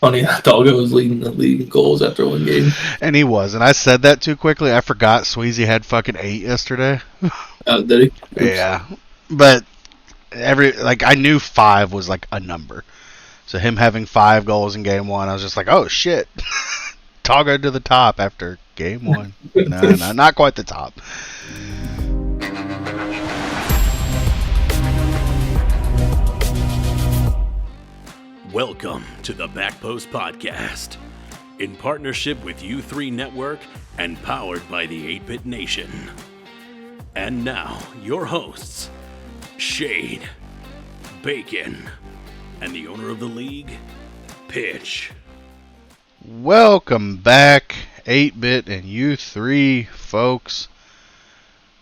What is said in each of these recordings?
funny that Doggo was leading the league in goals after one game. And he was. And I said that too quickly. I forgot Sweezy had fucking 8 yesterday. Did he? Oops. Yeah. But I knew 5 was like a number. So him having 5 goals in game 1, I was just like, oh shit. Doggo to the top after game 1. No, not quite the top. Welcome to the Backpost Podcast, in partnership with U3 Network and powered by the 8-Bit Nation. And now, your hosts, Shade, Bacon, and the owner of the league, Pitch. Welcome back, 8-Bit and U3 folks.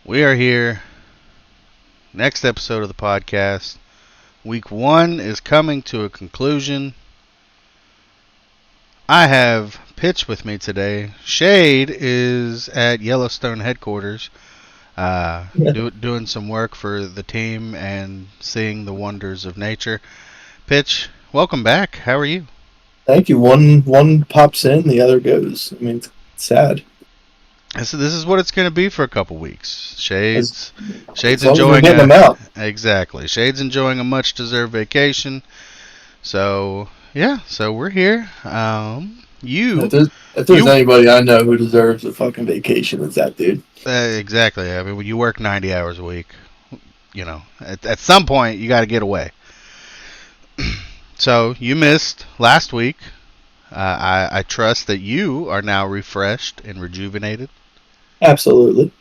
We are here. Next episode of the podcast. Week 1 is coming to a conclusion. I have Pitch with me today. Shade is at Yellowstone headquarters, doing some work for the team and seeing the wonders of nature. Pitch, welcome back. How are you? Thank you. One pops in, the other goes. I mean, it's sad. So this is what it's going to be for a couple weeks. Shade's As long as we're enjoying getting them out. Exactly. Shade's enjoying a much-deserved vacation. So yeah, so we're here. If there's anybody I know who deserves a fucking vacation, it's that dude. Exactly. I mean, when you work 90 hours a week, you know, at some point you got to get away. So you missed last week. I trust that you are now refreshed and rejuvenated. Absolutely.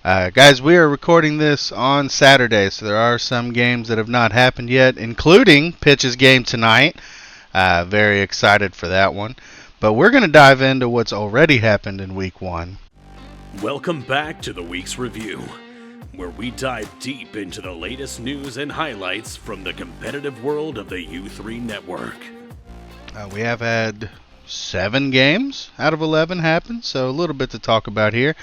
Guys, we are recording this on Saturday, so there are some games that have not happened yet, including Pitch's game tonight. Very excited for that one. But we're going to dive into what's already happened in Week 1. Welcome back to the week's review, where we dive deep into the latest news and highlights from the competitive world of the U3 Network. We have had 7 games out of 11 happen, so a little bit to talk about here.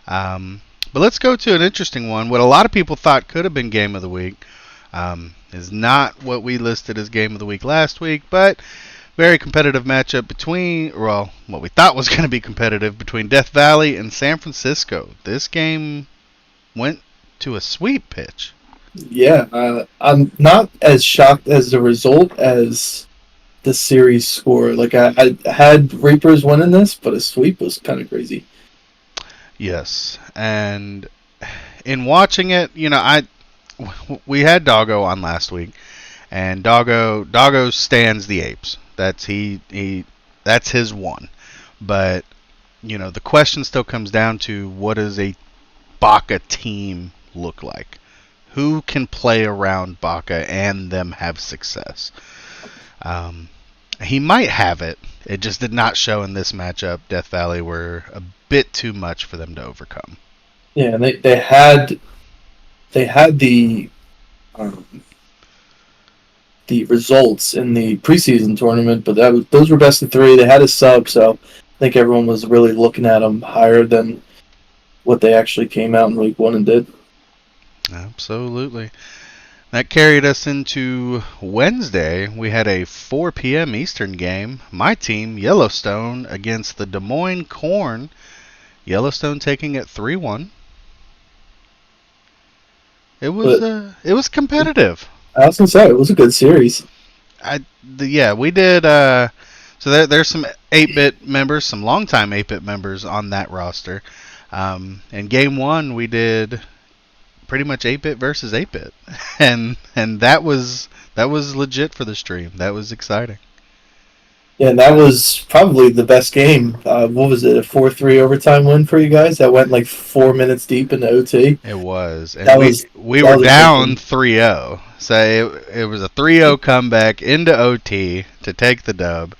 But let's go to an interesting one. What a lot of people thought could have been Game of the Week is not what we listed as Game of the Week last week, but very competitive matchup between, well, what we thought was going to be competitive between Death Valley and San Francisco. This game went to a sweep, Pitch. Yeah, I'm not as shocked as the result as the series score. Like, I had Reapers winning this, but a sweep was kind of crazy. Yes, and in watching it, you know, we had Doggo on last week, and Doggo stands the apes. That's that's his one. But you know, the question still comes down to, what does a Baka team look like? Who can play around Baka and them have success? He might have it. It just did not show in this matchup. Death Valley were a bit too much for them to overcome. Yeah, and they had the results in the preseason tournament, but those were best of 3. They had a sub, so I think everyone was really looking at them higher than what they actually came out in Week 1 and did. Absolutely. That carried us into Wednesday. We had a 4 p.m. Eastern game. My team, Yellowstone, against the Des Moines Corn. Yellowstone taking it 3-1. It was competitive. I was gonna say, it was a good series. We did. So there's some 8-Bit members, some longtime 8-Bit members on that roster. In game 1, we did pretty much 8-Bit versus 8-Bit, and that was legit for the stream. That was exciting. Yeah, and that was probably the best game. What was it, a 4-3 overtime win for you guys? That went like 4 minutes deep into OT. It was, and we were down 3-0, so it was a 3-0 comeback into OT to take the dub.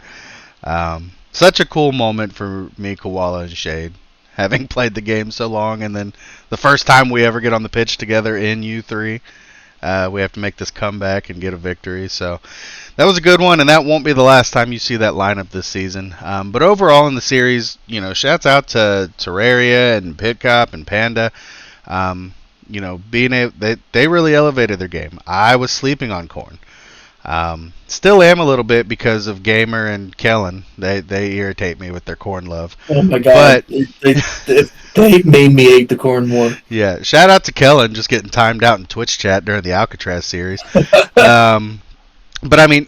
Such a cool moment for me, Koala, and Shade, having played the game so long, and then the first time we ever get on the pitch together in U3, we have to make this comeback and get a victory. So that was a good one, and that won't be the last time you see that lineup this season. But overall in the series, you know, shouts out to Terraria and Pitcop and Panda. You know, they really elevated their game. I was sleeping on Corn. Still am a little bit because of Gamer and Kellen. They irritate me with their corn love. Oh my god! But they made me hate the corn more. Yeah, shout out to Kellen just getting timed out in Twitch chat during the Alcatraz series. But I mean,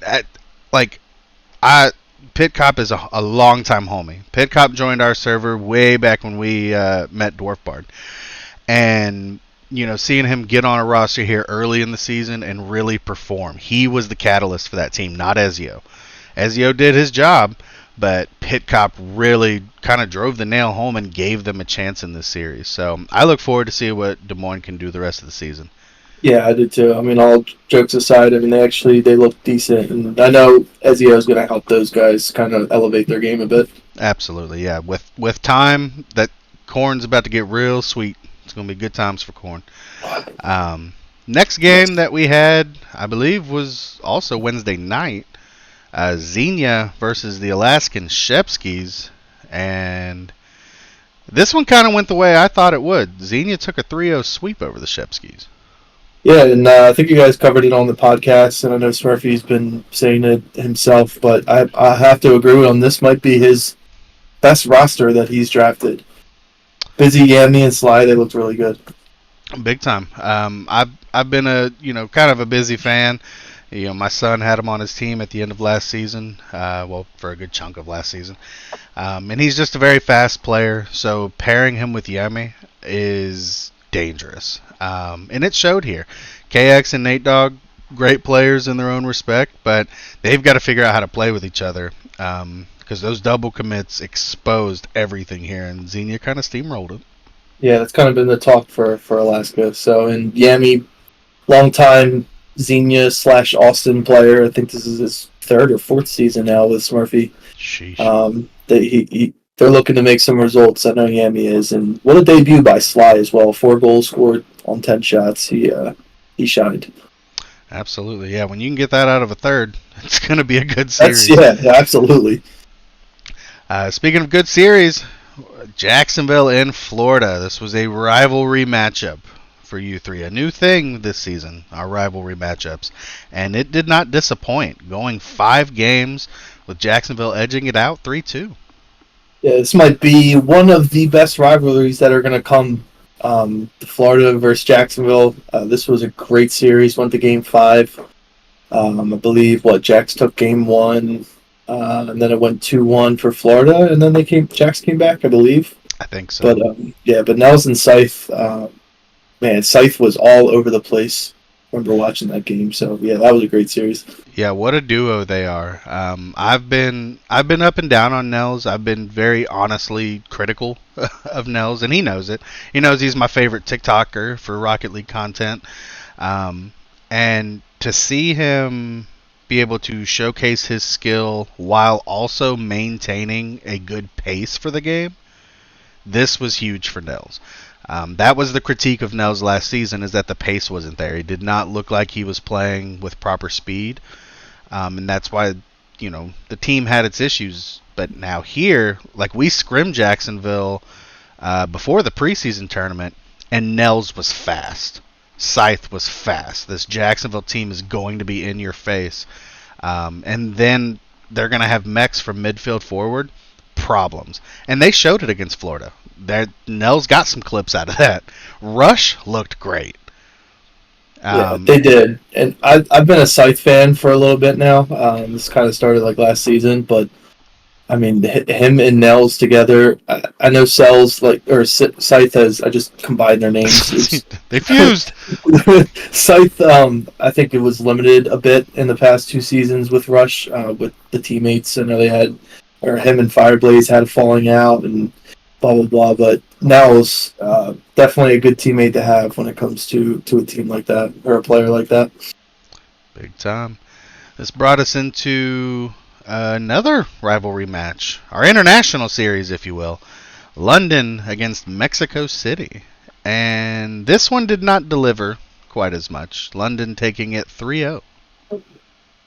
Pit Cop is a long time homie. Pit Cop joined our server way back when we met Dwarf Bard, and seeing him get on a roster here early in the season and really perform, he was the catalyst for that team, not Ezio. Ezio did his job, but Pit Cop really kind of drove the nail home and gave them a chance in this series. So I look forward to see what Des Moines can do the rest of the season. Yeah, I did too. I mean, all jokes aside, I mean, they look decent, and I know Ezio is going to help those guys kind of elevate their game a bit. Absolutely, yeah. With time, that corn's about to get real sweet. It's going to be good times for corn. Next game that we had, I believe, was also Wednesday night. Xenia versus the Alaskan Shepskis, and this one kind of went the way I thought it would. Xenia took a 3-0 sweep over the Shepskis. Yeah, and I think you guys covered it on the podcast, and I know Smurfy's been saying it himself, but I have to agree with him. This might be his best roster that he's drafted. Busy, Yami, and Sly, they looked really good. Big time. I've been a kind of a Busy fan. My son had him on his team at the end of last season. For a good chunk of last season, and he's just a very fast player. So pairing him with Yami is dangerous, and it showed here. KX and Nate Dogg, great players in their own respect, but they've got to figure out how to play with each other. Because those double commits exposed everything here, and Xenia kind of steamrolled it. Yeah, that's kind of been the talk for Alaska. So, and Yami, long-time Xenia/Austin player. I think this is his 3rd or 4th season now with Smurfy. Sheesh. They're looking to make some results. I know Yami is, and what a debut by Sly as well. 4 goals scored on 10 shots. He shined. Absolutely, yeah. When you can get that out of a third, it's going to be a good series. Yeah, absolutely. Speaking of good series, Jacksonville in Florida. This was a rivalry matchup for you three. A new thing this season, our rivalry matchups. And it did not disappoint, going 5 games with Jacksonville edging it out 3-2. Yeah, this might be one of the best rivalries that are going to come. Florida versus Jacksonville. This was a great series. Went to Game 5. I believe Jax took Game 1. And then it went 2-1 for Florida, and then Jax came back, I believe. I think so. But Nels and Scythe, Scythe was all over the place. I remember watching that game, so yeah, that was a great series. Yeah, what a duo they are. I've been up and down on Nels. I've been very honestly critical of Nels, and he knows it. He knows he's my favorite TikToker for Rocket League content. And to see him be able to showcase his skill while also maintaining a good pace for the game, this was huge for Nels. That was the critique of Nels last season, is that the pace wasn't there. He did not look like he was playing with proper speed, and that's why the team had its issues. But now here, we scrimmed Jacksonville before the preseason tournament, and Nels was fast. Scythe was fast. This Jacksonville team is going to be in your face. And then they're going to have mechs from midfield forward. Problems. And they showed it against Florida. Nels got some clips out of that. Rush looked great. Yeah, they did. And I've been a Scythe fan for a little bit now. This kind of started last season, but I mean, him and Nels together. I know Scythe has. I just combined their names. They fused. Scythe. I think it was limited a bit in the past 2 seasons with Rush, with the teammates. I know him and Fireblaze had a falling out and blah blah blah. But Nels, definitely a good teammate to have when it comes to a team like that or a player like that. Big time. This brought us into another rivalry match, our international series, if you will. London against Mexico City. And this one did not deliver quite as much. London taking it 3-0.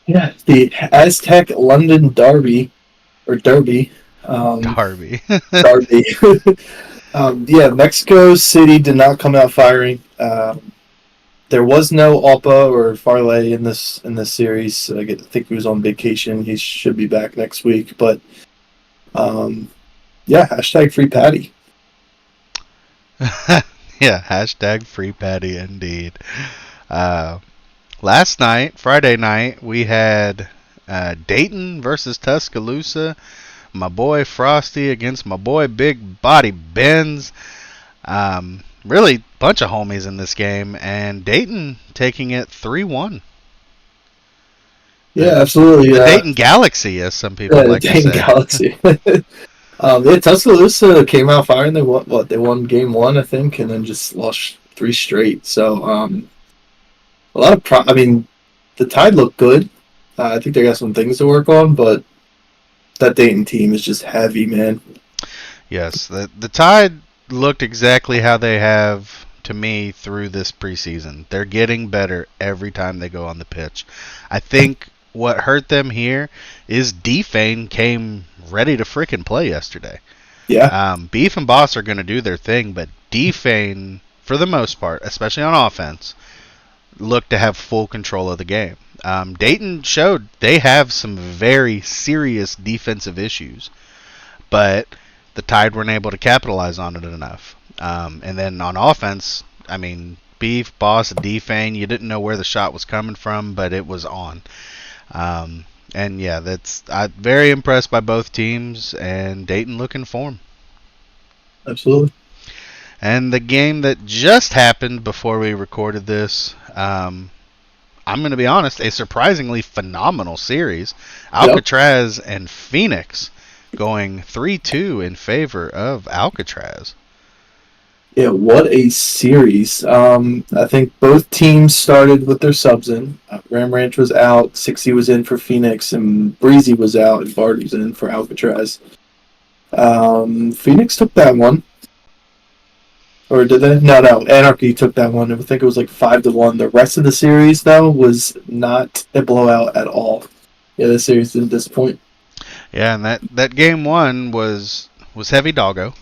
Yeah, the Aztec London Derby. Derby. Derby. Yeah, Mexico City did not come out firing. there was no Oppa or Farley in this series. I think he was on vacation. He should be back next week. But yeah, hashtag free Patty. Yeah, hashtag free Patty indeed. Last night, Friday night, we had Dayton versus Tuscaloosa. My boy Frosty against my boy Big Body Benz. Really, bunch of homies in this game, and Dayton taking it 3-1. Yeah, absolutely. The Dayton Galaxy, as some people like Dayton to say. Galaxy. Yeah, Tuscaloosa came out firing. They won game 1, I think, and then just lost 3 straight. So a lot of the Tide looked good. I think they got some things to work on, but that Dayton team is just heavy, man. Yes, the Tide looked exactly how they have to me through this preseason. They're getting better every time they go on the pitch. I think what hurt them here is Defane came ready to frickin' play yesterday. Yeah. Beef and Boss are going to do their thing, but Defane, for the most part, especially on offense, looked to have full control of the game. Dayton showed they have some very serious defensive issues, but the Tide weren't able to capitalize on it enough. And then on offense, I mean, Beef, Boss, Defane, you didn't know where the shot was coming from, but it was on. And yeah, I'm very impressed by both teams, and Dayton looking form. Absolutely. And the game that just happened before we recorded this, I'm going to be honest, a surprisingly phenomenal series. Alcatraz and Phoenix going 3-2 in favor of Alcatraz. Yeah, what a series. I think both teams started with their subs in. Ram Ranch was out, 60 was in for Phoenix, and Breezy was out, and Barty was in for Alcatraz. Phoenix took that one. Or did they? No, Anarchy took that one. I think it was like 5-1. The rest of the series, though, was not a blowout at all. Yeah, the series didn't disappoint. Yeah, and that game 1 was heavy Doggo.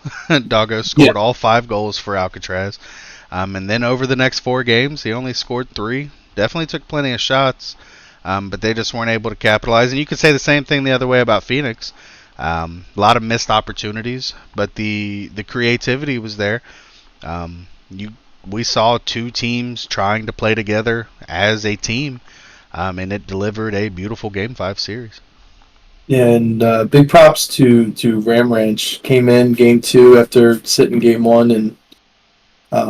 Doggo scored all 5 goals for Alcatraz. And then over the next 4 games, he only scored 3. Definitely took plenty of shots, but they just weren't able to capitalize. And you could say the same thing the other way about Phoenix. A lot of missed opportunities, but the creativity was there. We saw 2 teams trying to play together as a team, and it delivered a beautiful Game 5 series. Yeah, and big props to Ram Ranch. Came in Game 2 after sitting Game 1, and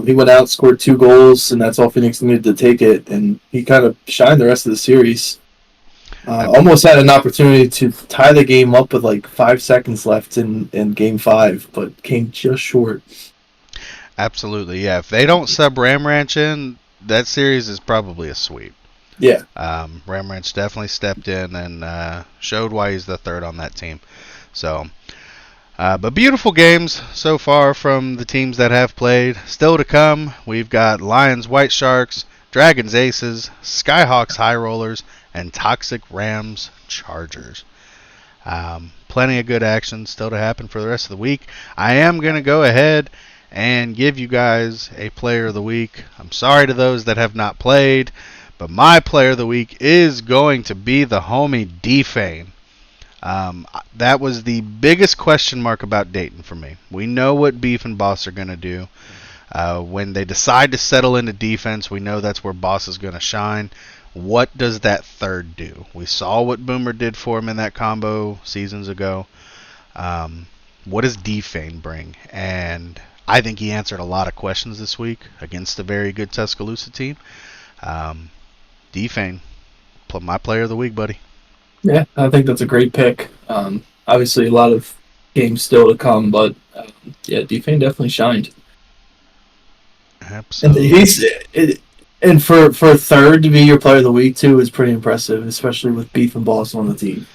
he went out, scored 2 goals, and that's all Phoenix needed to take it. And he kind of shined the rest of the series. Almost had an opportunity to tie the game up with like 5 seconds left in Game 5, but came just short. Absolutely, yeah. If they don't sub Ram Ranch in, that series is probably a sweep. Yeah. Ram Ranch definitely stepped in and showed why he's the third on that team. So, but beautiful games so far from the teams that have played. Still to come, we've got Lions White Sharks, Dragons Aces, Skyhawks High Rollers, and Toxic Rams Chargers. Plenty of good action still to happen for the rest of the week. I am going to go ahead and give you guys a player of the week. I'm sorry to those that have not played, but my player of the week is going to be the homie Defane. That was the biggest question mark about Dayton for me. We know what Beef and Boss are going to do. When they decide to settle into defense, we know that's where Boss is going to shine. What does that third do? We saw what Boomer did for him in that combo seasons ago. What does Defane bring? And I think he answered a lot of questions this week against a very good Tuscaloosa team. Defane, my player of the week, buddy. Yeah, I think that's a great pick. Obviously, a lot of games still to come, but yeah, Defane definitely shined. Absolutely. And for a third to be your player of the week too is pretty impressive, especially with Beef and Boss on the team.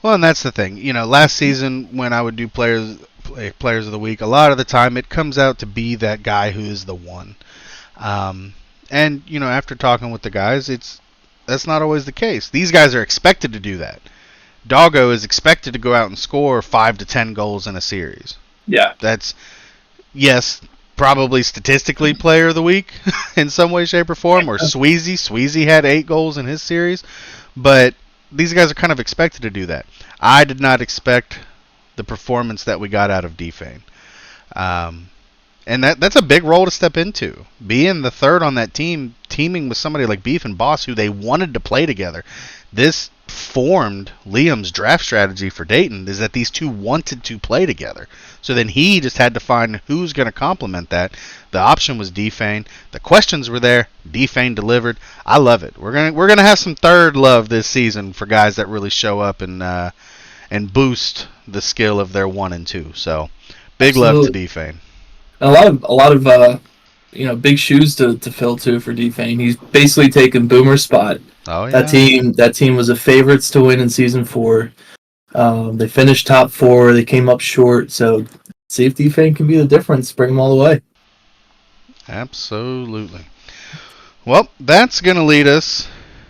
Well, and that's the thing. You know, last season when I would do players of the week, a lot of the time it comes out to be that guy who is the one. And you know, after talking with the guys, that's not always the case. These guys are expected to do that. Doggo is expected to go out and score 5 to 10 goals in a series. Yeah. Yes, probably statistically player of the week in some way, shape, or form, or Sweezy. Sweezy had 8 goals in his series, but these guys are kind of expected to do that. I did not expect the performance that we got out of Defane. And that's a big role to step into. Being the third on that team, teaming with somebody like Beef and Boss, who they wanted to play together. This formed Liam's draft strategy for Dayton, is that these two wanted to play together. So then he just had to find who's going to complement that. The option was Defane. The questions were there. Defane delivered. I love it. We're gonna have some third love this season for guys that really show up and boost the skill of their 1 and 2. So big Absolutely. love to Defane. A lot of big shoes to fill too for Defane. He's basically taken Boomer's spot. Oh yeah. That team was the favorites to win in season 4. They finished top 4. They came up short. So see if Defane can be the difference. Bring them all the way. Absolutely. Well, that's going to lead us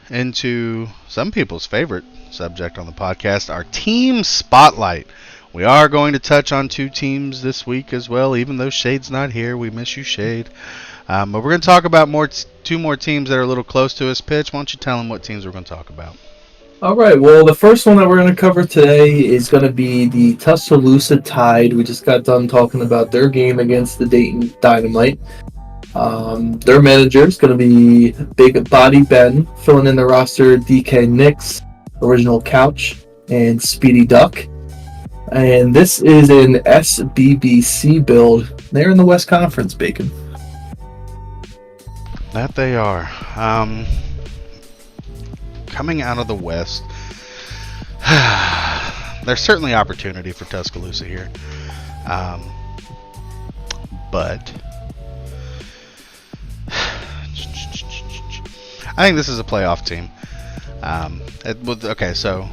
into some people's favorite subject on the podcast, our team spotlight. We are going to touch on 2 teams this week as well, even though Shade's not here. We miss you, Shade. But we're going to talk about 2 more teams that are a little close to us. Pitch, why don't you tell them what teams we're going to talk about? All right. Well, the first one that we're going to cover today is going to be the Tuscaloosa Tide. We just got done talking about their game against the Dayton Dynamite. Their manager is going to be Big Body Ben, filling in the roster DK Nix, Original Couch, and Speedy Duck. And this is an SBBC build. They're in the West Conference, Bacon. That they are. Coming out of the West, there's certainly opportunity for Tuscaloosa here. But I think this is a playoff team. So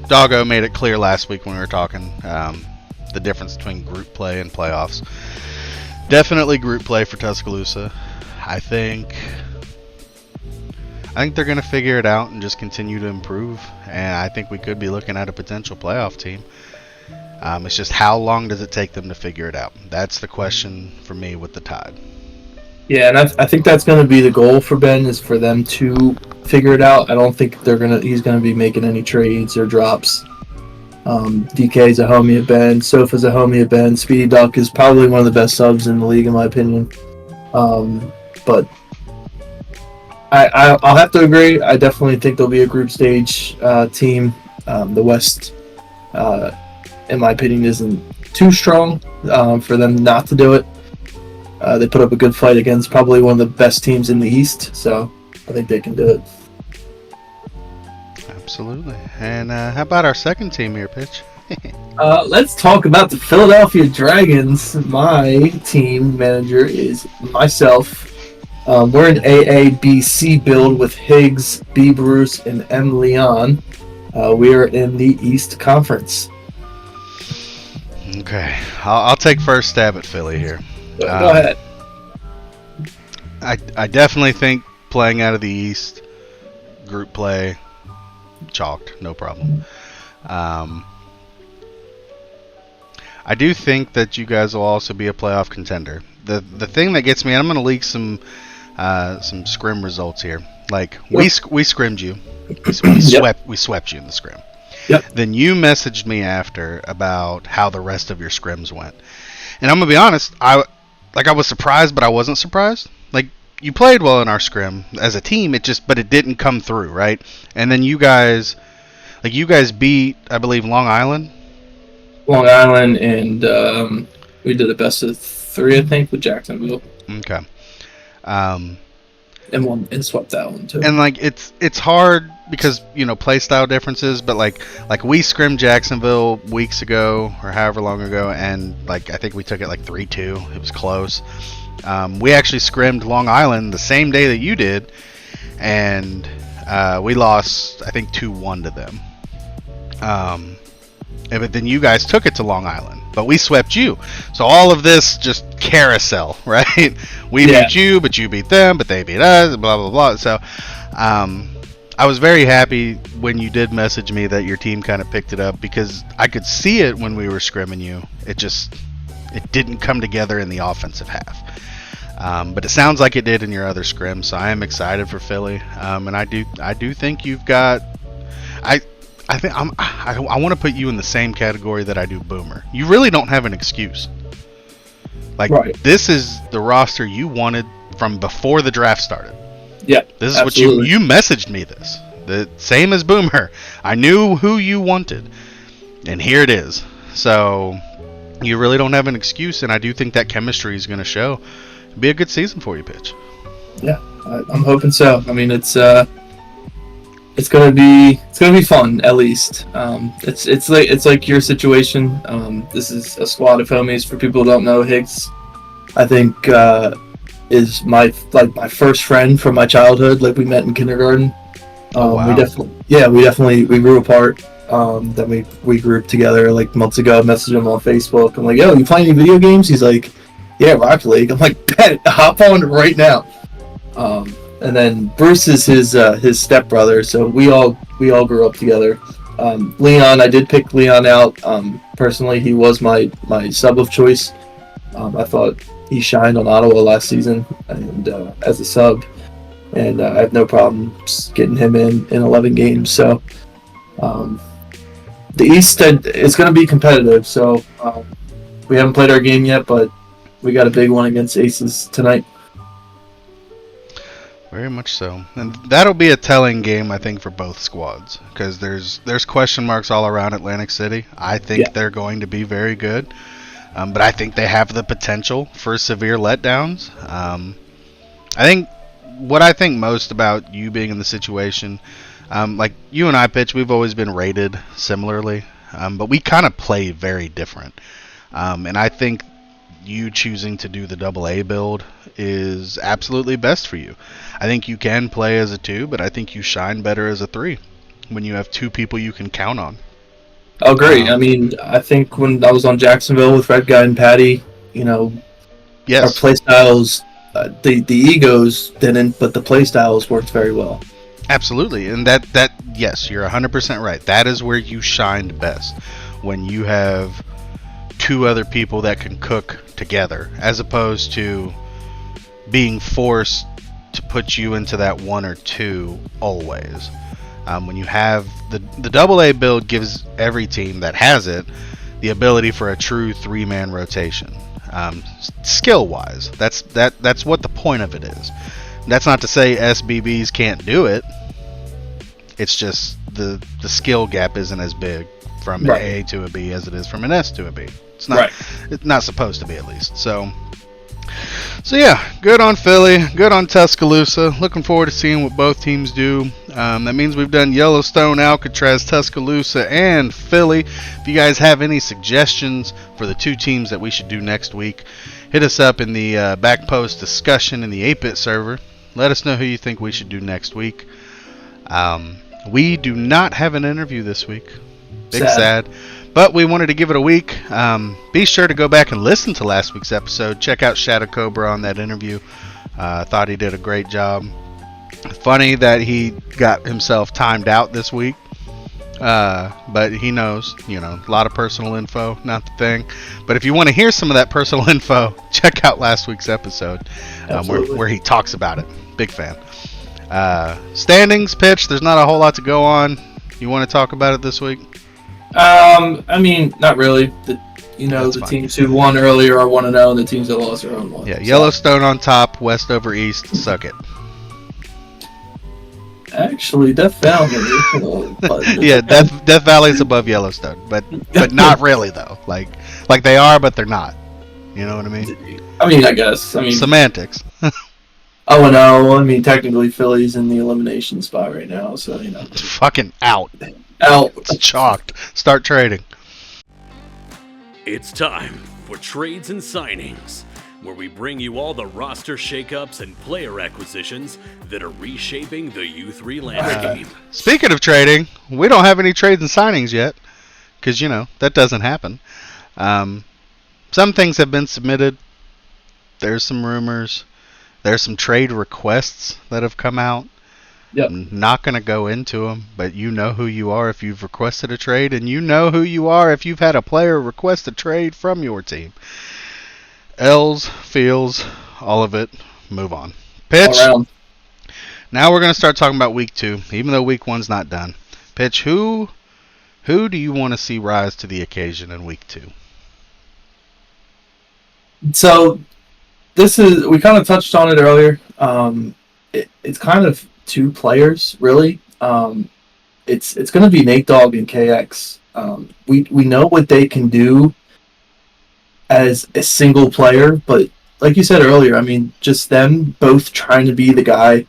Doggo made it clear last week when we were talking the difference between group play and playoffs. Definitely group play for Tuscaloosa. I think they're going to figure it out and just continue to improve. And I think we could be looking at a potential playoff team. It's just how long does it take them to figure it out? That's the question for me with the Tide. Yeah, and I think that's going to be the goal for Ben, is for them to figure it out. I don't think he's going to be making any trades or drops. DK's a homie of Ben. Sofa's a homie of Ben. Speedy Duck is probably one of the best subs in the league, in my opinion. But I'll have to agree. I definitely think there'll be a group stage team. The West, in my opinion, isn't too strong for them not to do it. They put up a good fight against probably one of the best teams in the East, so I think they can do it. Absolutely. And how about our second team here, Pitch? Let's talk about the Philadelphia Dragons. My team manager is myself. We're an AABC build with Higgs, B. Bruce, and M. Leon. We are in the East Conference. Okay. I'll take first stab at Philly here. Go ahead. I definitely think playing out of the East, group play, chalked, no problem. I do think that you guys will also be a playoff contender. The thing that gets me, and I'm going to leak some scrim results here. Like we scrimmed you, we swept you in the scrim. Yep. Then you messaged me after about how the rest of your scrims went, and I'm gonna be honest. I was surprised, but I wasn't surprised. Like, you played well in our scrim as a team. But it didn't come through, right? And then you guys beat, I believe, Long Island. Long Island, and we did a best of 3, I think, with Jacksonville. Okay. And swept that one too. And it's hard because play style differences, but like we scrimmed Jacksonville weeks ago or however long ago, and I think we took it 3-2. It was close. We actually scrimmed Long Island the same day that you did, and we lost, I think, 2-1 to them. But then you guys took it to Long Island, but we swept you. So all of this just carousel, right? We beat you, but you beat them, but they beat us, blah, blah, blah. So I was very happy when you did message me that your team kind of picked it up, because I could see it when we were scrimming you. It it didn't come together in the offensive half. But it sounds like it did in your other scrim, so I am excited for Philly. And I do think you've got. I want to put you in the same category that I do Boomer. You really don't have an excuse. Like, Right. This is the roster you wanted from before the draft started. Yeah, This is absolutely. what you messaged me this. The same as Boomer. I knew who you wanted. And here it is. So you really don't have an excuse, and I do think that chemistry is going to show. It'll be a good season for you, Pitch. Yeah, I'm hoping so. I mean, it's gonna be fun at least. It's like your situation. This is a squad of homies. For people who don't know, Higgs, I think, is my first friend from my childhood. Like, we met in kindergarten. Wow. We definitely grew apart. Then we grouped together like months ago. Messaged him on Facebook. I'm like, yo, you playing any video games? He's like, yeah, Rocket League. I'm like, bet, hop on right now. And then Bruce is his stepbrother, so we all grew up together. Leon, I did pick Leon out. Personally, he was my sub of choice. I thought he shined on Ottawa last season and as a sub, and I have no problem getting him in 11 games. So the East is going to be competitive. So we haven't played our game yet, but we got a big one against Aces tonight. Very much so. And that'll be a telling game, I think, for both squads. Because there's question marks all around Atlantic City. I think they're going to be very good. But I think they have the potential for severe letdowns. What I think most about you being in the situation, like you and I, Pitch, we've always been rated similarly. But we kind of play very different. And I think you choosing to do the AA build is absolutely best for you. I think you can play as a 2, but I think you shine better as a 3 when you have 2 people you can count on. Oh, great. I mean, I think when I was on Jacksonville with Red Guy and Patty, our play styles, the egos didn't, but the play styles worked very well. Absolutely. And that yes, you're 100% right. That is where you shined best, when you have 2 other people that can cook together, as opposed to being forced to put you into that 1 or 2 always. When you have the AA build, gives every team that has it the ability for a true 3-man rotation. Skill wise, that's what the point of it is. That's not to say SBBs can't do it. It's just the skill gap isn't as big from an A to a B as it is from an S to a B. It's not. It's not supposed to be, at least. So yeah, good on Philly, good on Tuscaloosa. Looking forward to seeing what both teams do. That means we've done Yellowstone, Alcatraz, Tuscaloosa, and Philly. If you guys have any suggestions for the 2 teams that we should do next week, hit us up in the back post discussion in the 8-Bit server. Let us know who you think we should do next week. We do not have an interview this week. Big sad. But we wanted to give it a week. Be sure to go back and listen to last week's episode. Check out Shadow Cobra on that interview. Thought he did a great job. Funny that he got himself timed out this week. But he knows, a lot of personal info, not the thing. But if you want to hear some of that personal info, check out last week's episode where he talks about it. Big fan. Standings, Pitch, there's not a whole lot to go on. You want to talk about it this week? I mean, not really. The fine. teams who won earlier are 1-0, and the teams that lost are 0-1. Yeah, Yellowstone on top, West over East, suck it. Actually, Death Valley. Yeah, Death Valley's above Yellowstone, but not really though. Like they are, but they're not. You know what I mean? I mean, I guess. Semantics. 0-0. I mean, technically, Philly's in the elimination spot right now, so Fucking out. Out. Chalked. Start trading. It's time for Trades and Signings, where we bring you all the roster shakeups and player acquisitions that are reshaping the U3 landscape. Speaking of trading, we don't have any trades and signings yet, because, that doesn't happen. Some things have been submitted. There's some rumors. There's some trade requests that have come out. Yep. I'm not going to go into them, but you know who you are if you've requested a trade, and you know who you are if you've had a player request a trade from your team. L's, feels, all of it. Move on. Pitch. All around. Now we're going to start talking about week 2, even though week 1's not done. Pitch, who do you want to see rise to the occasion in week 2? So we kind of touched on it earlier. It's kind of 2 players, really. It's going to be Nate Dogg and KX. We know what they can do as a single player, but like you said earlier, I mean, just them both trying to be the guy.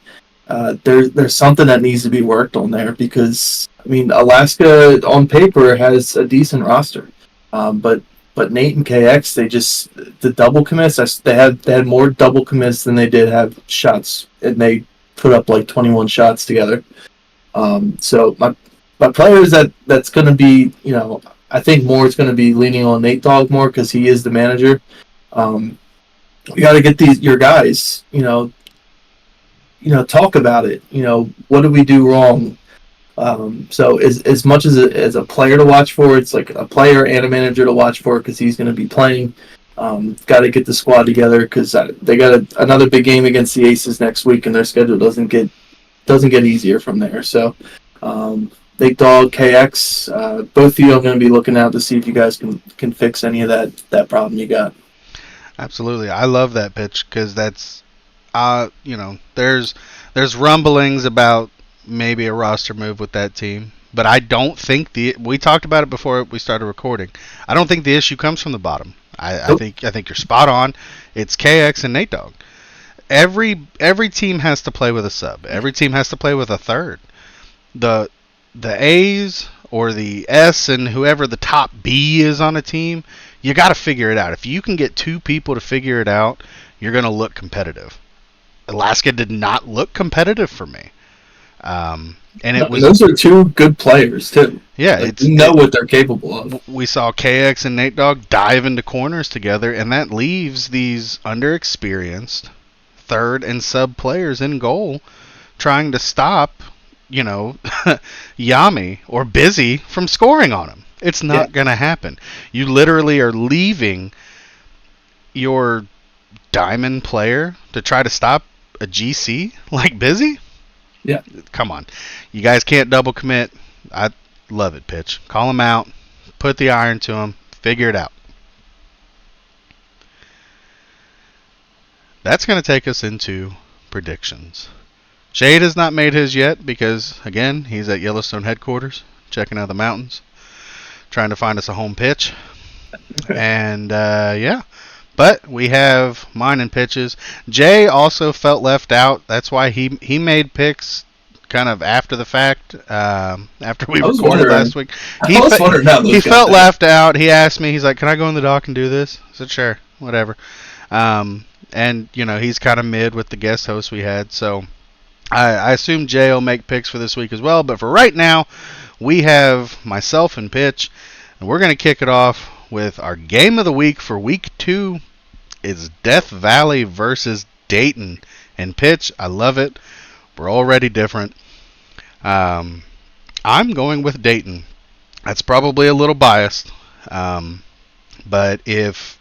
There's something that needs to be worked on there because, I mean, Alaska on paper has a decent roster, but Nate and KX, the double commits. They had more double commits than they did have shots, and they put up like 21 shots together. So my players that's going to be, I think more it's going to be leaning on Nate Dogg more because he is the manager. You got to get your guys, talk about it. What did we do wrong? So as much as a player to watch for, it's like a player and a manager to watch for because he's going to be playing. Got to get the squad together because they got another big game against the Aces next week, and their schedule doesn't get easier from there. So Nate Dogg, KX, both of you I'm going to be looking out to see if you guys can fix any of that problem you got. Absolutely, I love that pitch because that's there's rumblings about maybe a roster move with that team, but I don't think we talked about it before we started recording. I don't think the issue comes from the bottom. I think you're spot on. It's KX and Nate Dogg. Every team has to play with a sub. Every team has to play with a third. The A's or the S and whoever the top B is on a team, you got to figure it out. If you can get 2 people to figure it out, you're going to look competitive. Alaska did not look competitive for me. Those are 2 good players too. Yeah, what they're capable of. We saw KX and Nate Dogg dive into corners together, and that leaves these underexperienced third and sub players in goal trying to stop, Yami or Busy from scoring on him. It's not going to happen. You literally are leaving your diamond player to try to stop a GC like Busy? Yeah. Come on. You guys can't double commit. I love it, pitch. Call him out. Put the iron to him. Figure it out. That's going to take us into predictions. Shade has not made his yet because, again, he's at Yellowstone headquarters, checking out the mountains, trying to find us a home pitch. And, but we have mine and pitches. Jay also felt left out. That's why he made picks kind of after the fact, after we recorded last week. He felt left out. He asked me, he's like, can I go in the dock and do this? I said, sure, whatever. And, he's kind of mid with the guest host we had. So I assume Jay will make picks for this week as well. But for right now, we have myself and Pitch. And we're going to kick it off with our game of the week for week 2. It's Death Valley versus Dayton. And Pitch, I love it. We're already different. I'm going with Dayton. That's probably a little biased. But if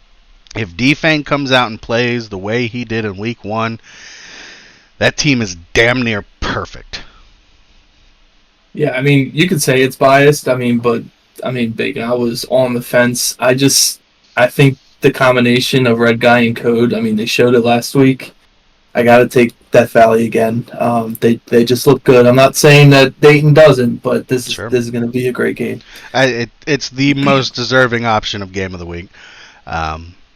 Defang comes out and plays the way he did in week 1, that team is damn near perfect. Yeah, I mean, you could say it's biased. Big, I was on the fence. I think the combination of Red Guy and Code, they showed it last week. I got to take Death Valley again. They just look good. I'm not saying that Dayton doesn't, but this is going to be a great game. It's the most deserving option of game of the week.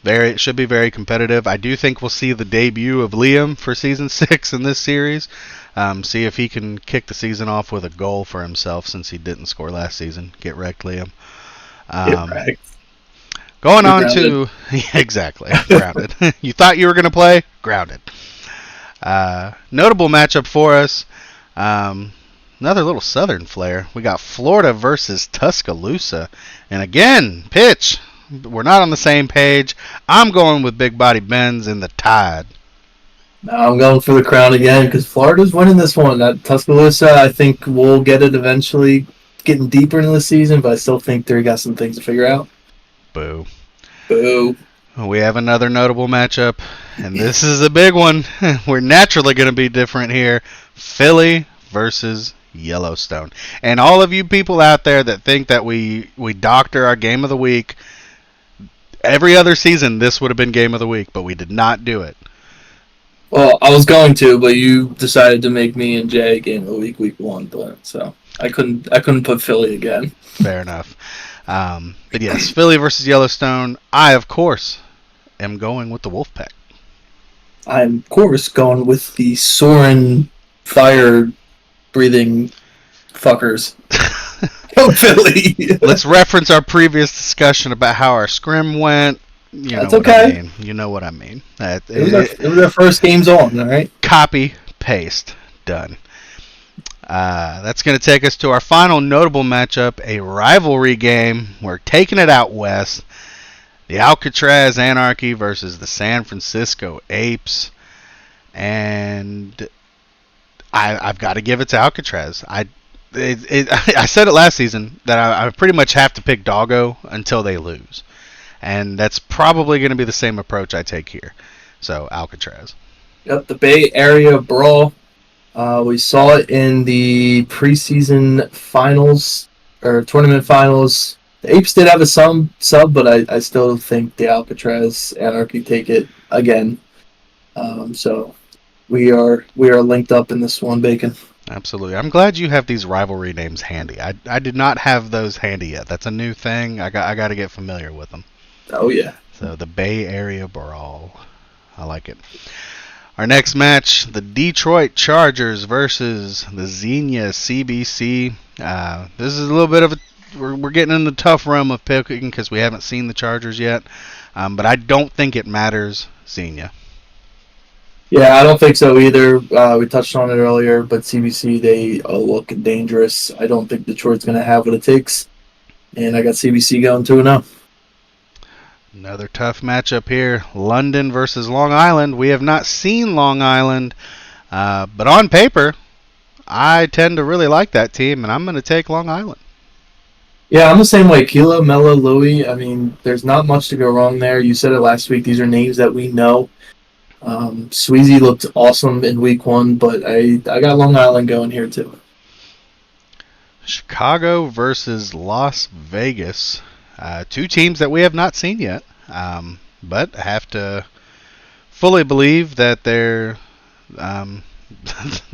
It should be very competitive. I do think we'll see the debut of Liam for Season 6 in this series. See if he can kick the season off with a goal for himself since he didn't score last season. Get wrecked, Liam. Get wrecked. Going on to... exactly. Grounded. You thought you were going to play? Grounded. Notable matchup for us. Another little southern flair. We got Florida versus Tuscaloosa. And again, Pitch... We're not on the same page. I'm going with Big Body Benz and the Tide. No, I'm going for the Crown again because Florida's winning this one. Tuscaloosa, I think we'll get it eventually, getting deeper into the season, but I still think they got some things to figure out. Boo. Boo. we have another notable matchup, and this is a big one. We're naturally going to be different here. Philly versus Yellowstone. And all of you people out there that think that we doctor our game of the week, every other season this would have been game of the week, but we did not do it. Well, I was going to, but you decided to make me and Jay game of the week 1, so I couldn't put Philly again. Fair enough. But yes, Philly versus Yellowstone. I, of course, am going with the Wolfpack. I'm, of course, going with the Soren fire-breathing fuckers. Go Philly! Let's reference our previous discussion about how our scrim went. You know That's what okay. I mean. You know what I mean. It was our first games on, all right? Copy, paste, done. That's going to take us to our final notable matchup, a rivalry game. We're taking it out west. The Alcatraz Anarchy versus the San Francisco Apes. And I've got to give it to Alcatraz. I said it last season that I pretty much have to pick Doggo until they lose. And that's probably going to be the same approach I take here. So, Alcatraz. Yep, the Bay Area Brawl. We saw it in the preseason finals, or tournament finals. The Apes did have a sub, but I still think the Alcatraz Anarchy take it again. So, we are linked up in this one, Bacon. Absolutely. I'm glad you have these rivalry names handy. I did not have those handy yet. That's a new thing. I got to get familiar with them. Oh, yeah. So the Bay Area Brawl. I like it. Our next match, the Detroit Chargers versus the Xenia CBC. This is a little bit of a... We're getting in the tough realm of picking because we haven't seen the Chargers yet. But I don't think it matters, Xenia. Yeah, I don't think so either. We touched on it earlier, but CBC, they look dangerous. I don't think Detroit's going to have what it takes. And I got CBC going 2-0. Another tough matchup here. London versus Long Island. We have not seen Long Island, but on paper, I tend to really like that team, and I'm going to take Long Island. Yeah, I'm the same way. Kilo, Mello, Louie. I mean, there's not much to go wrong there. You said it last week. These are names that we know. Sweezy looked awesome in week 1, but I got Long Island going here too. Chicago versus Las Vegas. Two teams that we have not seen yet, but have to fully believe that they're going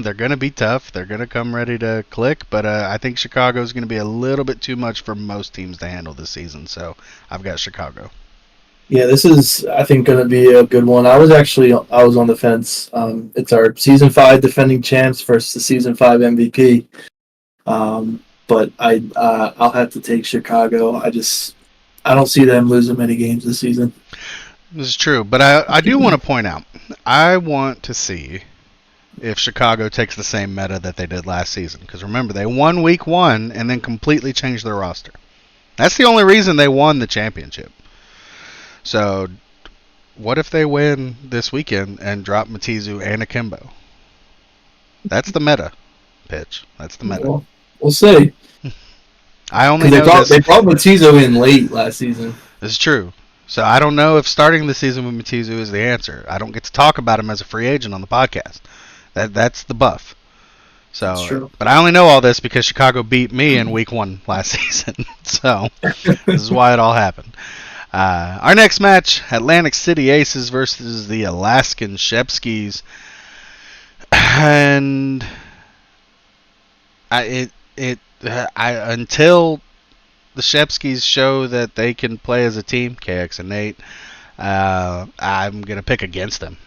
to be tough. They're going to come ready to click, but I think Chicago is going to be a little bit too much for most teams to handle this season, so I've got Chicago. Yeah, this is, I think, going to be a good one. I was on the fence. It's our Season 5 defending champs versus the Season 5 MVP. But I'll have to take Chicago. I don't see them losing many games this season. This is true, but I do want to point out, I want to see if Chicago takes the same meta that they did last season. Because remember, they won week 1 and then completely changed their roster. That's the only reason they won the championship. So, what if they win this weekend and drop Matizu and Akimbo? That's the meta pitch. That's the meta. Well, we'll see. I only know they brought Matizu in late last season. This is true. So I don't know if starting the season with Matizu is the answer. I don't get to talk about him as a free agent on the podcast. That's the buff. So, That's true. But I only know all this because Chicago beat me in week 1 last season. So this is why it all happened. Our next match, Atlantic City Aces versus the Alaskan Shepskis. And until the Shepskis show that they can play as a team, KX and Nate, I'm going to pick against them.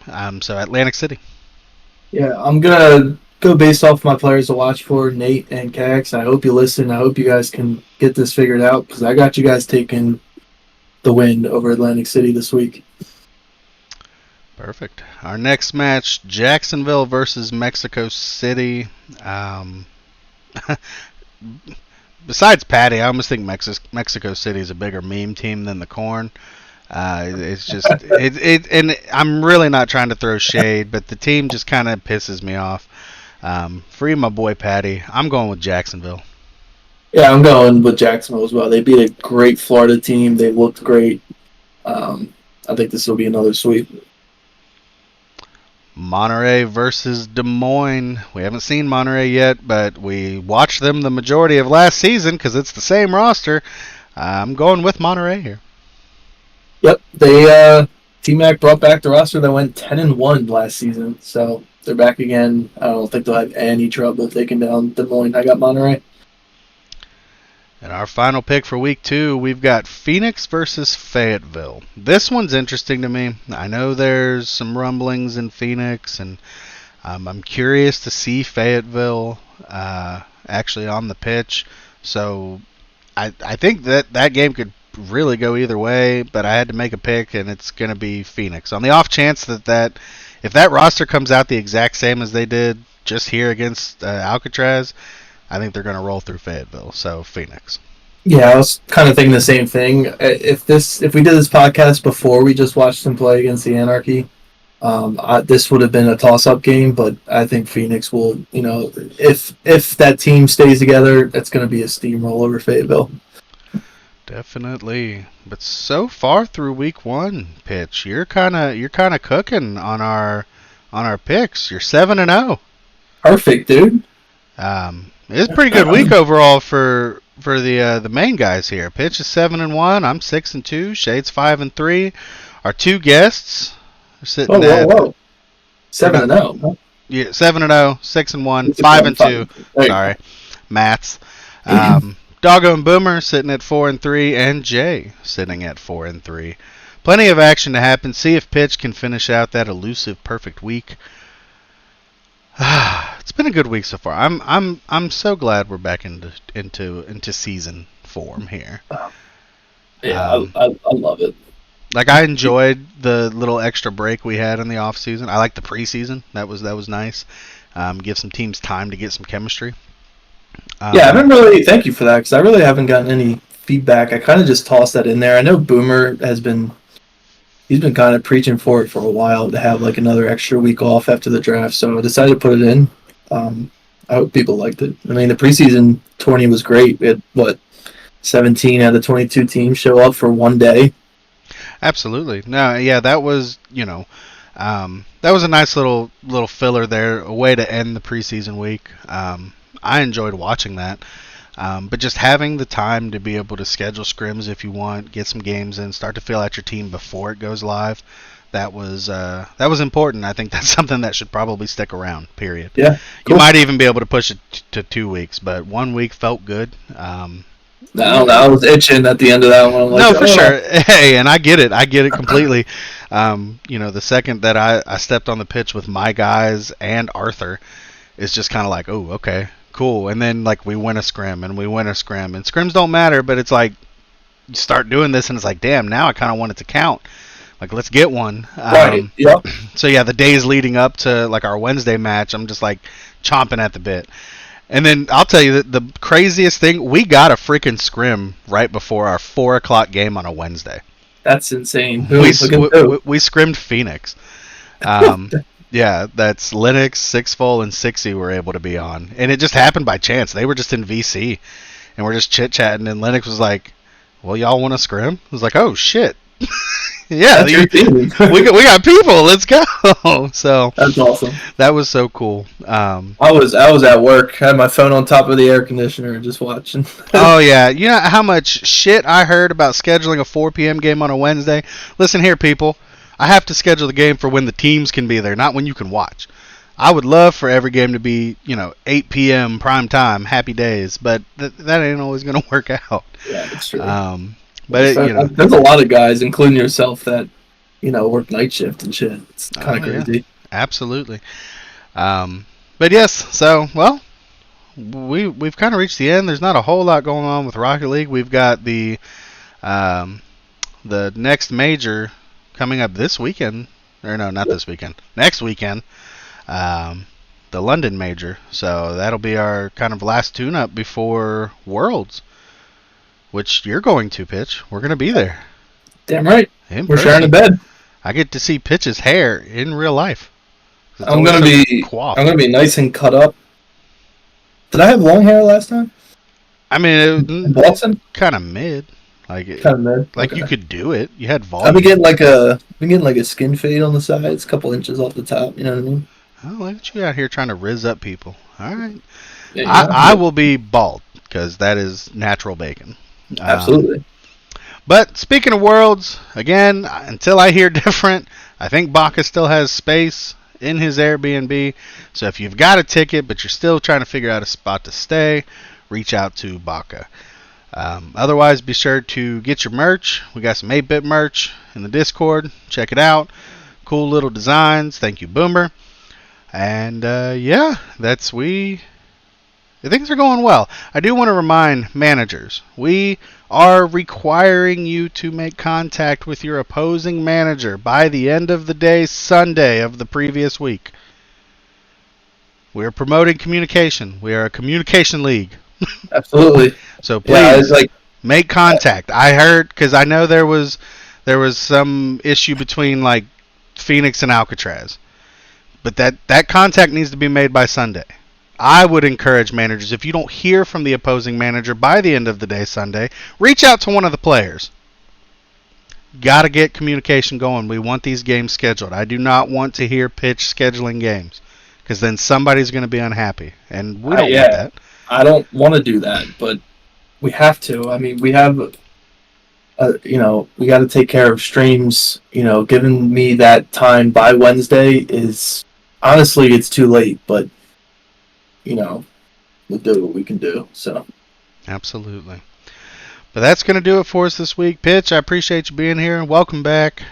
So Atlantic City. Yeah, I'm going to go based off my players to watch for, Nate and KX. I hope you listen. I hope you guys can get this figured out because I got you guys taking the win over Atlantic City this week. Perfect. Our next match, Jacksonville versus Mexico City. Besides Patty, I almost think Mexico City is a bigger meme team than the Corn. It's just and I'm really not trying to throw shade, but the team just kind of pisses me off. Free my boy Patty. I'm going with Jacksonville. Yeah, I'm going with Jacksonville as well. They beat a great Florida team. They looked great. I think this will be another sweep. Monterey versus Des Moines. We haven't seen Monterey yet, but we watched them the majority of last season because it's the same roster. I'm going with Monterey here. Yep, they T-Mac brought back the roster that went 10-1 last season, so they're back again. I don't think they'll have any trouble taking down Des Moines. I got Monterey. And our final pick for week 2, we've got Phoenix versus Fayetteville. This one's interesting to me. I know there's some rumblings in Phoenix, and I'm curious to see Fayetteville actually on the pitch. So I think that game could really go either way, but I had to make a pick, and it's going to be Phoenix. On the off chance that if that roster comes out the exact same as they did just here against Alcatraz, I think they're going to roll through Fayetteville. So Phoenix. Yeah, I was kind of thinking the same thing. If we did this podcast before we just watched them play against the Anarchy, this would have been a toss-up game. But I think Phoenix will, if that team stays together, it's going to be a steamroll over Fayetteville. Definitely. But so far through week 1, Pitch, you're kind of cooking on our picks. You're 7-0. Perfect, dude. It's a pretty good week overall for the main guys here. Pitch is 7-1. I'm 6-2. Shade's 5-3. Our 2 guests are sitting at 7-0. Yeah, 7-0, 6-1, 5-2. Sorry, maths. Doggo and Boomer sitting at 4-3, and Jay sitting at 4-3. Plenty of action to happen. See if Pitch can finish out that elusive perfect week. It's been a good week so far. I'm so glad we're back into season form here. Yeah, I love it. Like, I enjoyed the little extra break we had in the off season. I like the preseason. That was nice. Give some teams time to get some chemistry. I haven't really. Thank you for that, because I really haven't gotten any feedback. I kind of just tossed that in there. I know Boomer has been. He's been kind of preaching for it for a while to have like another extra week off after the draft, so I decided to put it in. I hope people liked it. I mean, the preseason tourney was great. We had 17 out of 22 teams show up for one day. Absolutely. No, yeah, that was that was a nice little filler there, a way to end the preseason week. I enjoyed watching that. But just having the time to be able to schedule scrims if you want, get some games in, start to fill out your team before it goes live, that was important. I think that's something that should probably stick around, period. Yeah, cool. You might even be able to push it to 2 weeks, but 1 week felt good. No, I was itching at the end of that one. I'm like, no, for sure. Hey, and I get it completely. The second that I stepped on the pitch with my guys and Arthur, it's just kind of like, oh, okay. Cool. And then we win a scrim and scrims don't matter, but it's like you start doing this and it's like, damn, now I kind of want it to count. Like, let's get one. Right. Yep. So yeah, the days leading up to our Wednesday match, I'm just chomping at the bit. And then I'll tell you that the craziest thing, we got a freaking scrim right before our 4:00 game on a Wednesday. That's insane. We scrimmed Phoenix. Yeah, that's Linux, Sixful, and Sixy were able to be on. And it just happened by chance. They were just in VC, and we're just chit-chatting, and Linux was like, well, y'all want to scrim? I was like, oh, shit. Yeah, we got people. Let's go. So that's awesome. That was so cool. I was at work. I had my phone on top of the air conditioner and just watching. Oh, yeah. You know how much shit I heard about scheduling a 4 p.m. game on a Wednesday? Listen here, people. I have to schedule the game for when the teams can be there, not when you can watch. I would love for every game to be, 8 p.m. prime time, happy days, but that ain't always going to work out. Yeah, that's true. But there's a lot of guys, including yourself, that work night shift and shit. It's kind of crazy. Yeah. Absolutely. But yes, so we've kind of reached the end. There's not a whole lot going on with Rocket League. We've got the next major coming up this weekend, or no, not this weekend. Next weekend, the London major. So that'll be our kind of last tune-up before Worlds, which you're going to, Pitch. We're going to be there. Damn right. We're sharing a bed. I get to see Pitch's hair in real life. I'm gonna be nice and cut up. Did I have long hair last time? I mean, Boston? Kind of mid. Like, Kind of mid. like Okay. you could do it. You had I've volume. been getting like a skin fade on the sides, a couple inches off the top. You know what I mean? Oh, look at you out here trying to rizz up people. All right. Yeah, I will be bald because that is natural bacon. Absolutely. But speaking of worlds, again, until I hear different, I think Baca still has space in his Airbnb. So if you've got a ticket but you're still trying to figure out a spot to stay, reach out to Baca. Otherwise, be sure to get your merch. We got some 8-bit merch in the Discord. Check it out. Cool little designs. Thank you, Boomer. And yeah, things are going well. I do want to remind managers, we are requiring you to make contact with your opposing manager by the end of the day Sunday of the previous week. We are promoting communication. We are a communication league. Absolutely. So Yeah, please it's like make contact. I heard, because I know there was some issue between like Phoenix and Alcatraz, but that contact needs to be made by Sunday. I would encourage managers, if you don't hear from the opposing manager by the end of the day Sunday, reach out to one of the players. Got to get communication going. We want these games scheduled. I do not want to hear pitch scheduling games, because then somebody's going to be unhappy, and we don't want that. I don't want to do that, but we have to. I mean, we have, we got to take care of streams. Giving me that time by Wednesday is honestly, it's too late, but we'll do what we can do. So, absolutely. But that's going to do it for us this week. Pitch, I appreciate you being here, and welcome back.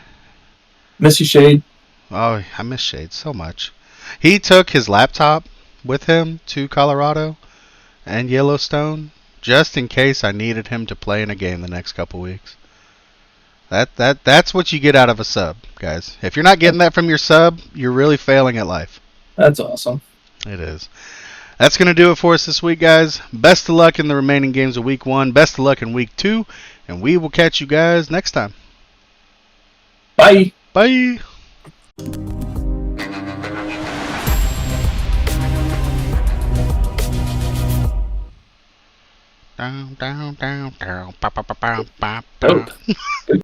Miss you, Shade. Oh, I miss Shade so much. He took his laptop with him to Colorado and Yellowstone just in case I needed him to play in a game the next couple weeks. That's what you get out of a sub, guys. If you're not getting that from your sub, you're really failing at life. That's awesome. It is. That's going to do it for us this week, guys. Best of luck in the remaining games of Week 1. Best of luck in Week 2. And we will catch you guys next time. Bye. Bye. Down, down, down, down, ba, ba, ba, ba, ba, ba. Dope.